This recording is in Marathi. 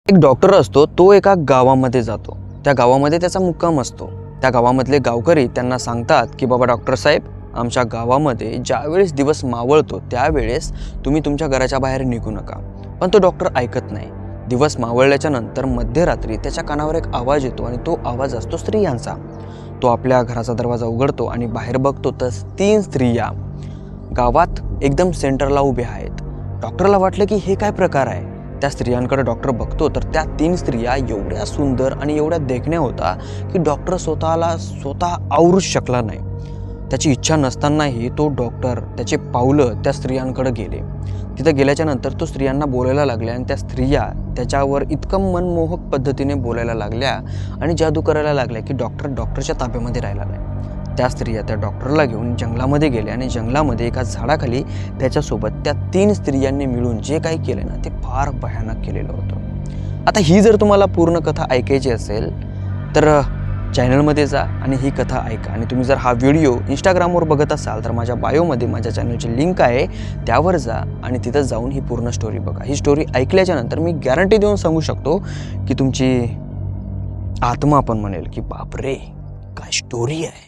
एक डॉक्टर असतो, तो एका गावामध्ये जातो. त्या गावामध्ये त्याचा मुक्काम असतो. त्या गावामधले गावकरी त्यांना सांगतात की बाबा डॉक्टर साहेब, आमच्या गावामध्ये ज्यावेळेस दिवस मावळतो त्यावेळेस तुम्ही तुमच्या घराच्या बाहेर निघू नका. पण तो डॉक्टर ऐकत नाही. दिवस मावळल्याच्या नंतर मध्यरात्री त्याच्या कानावर एक आवाज येतो आणि तो आवाज असतो स्त्रियांचा. तो आपल्या घराचा दरवाजा उघडतो आणि बाहेर बघतो तर 3 स्त्रिया गावात एकदम सेंटरला उभ्या आहेत. डॉक्टरला वाटलं की हे काय प्रकार आहे. त्या स्त्रियांकडे डॉक्टर बघतो तर त्या 3 स्त्रिया एवढ्या सुंदर आणि एवढ्या देखण्या होता की डॉक्टर स्वतः आवरूच शकला नाही. त्याची इच्छा नसतानाही तो डॉक्टर त्याचे पावलं त्या स्त्रियांकडे गेले. तिथं गेल्याच्या नंतर तो स्त्रियांना बोलायला लागल्या आणि त्या स्त्रिया त्याच्यावर इतकं मनमोहक पद्धतीने बोलायला लागल्या आणि जादू करायला लागल्या की डॉक्टरच्या ताब्यामध्ये राहिला नाही. त्या स्त्रिया त्या डॉक्टरला घेऊन जंगलामध्ये गेल्या आणि जंगलामध्ये एका झाडाखाली त्याच्यासोबत त्या 3 स्त्रियांनी मिळून जे काही केलं ना ते फार भयानक केलेलं होतं. आता ही जर तुम्हाला पूर्ण कथा ऐकायची असेल तर चॅनलमध्ये जा आणि ही कथा ऐका. आणि तुम्ही जर हा व्हिडिओ इंस्टाग्रामवर बघत असाल तर माझ्या बायोमध्ये माझ्या चॅनलची लिंक आहे, त्यावर जा आणि तिथं जाऊन ही पूर्ण स्टोरी बघा. ही स्टोरी ऐकल्याच्या नंतर मी गॅरंटी देऊन सांगू शकतो की तुमची आत्मा पण म्हणेल की बापरे काय स्टोरी आहे.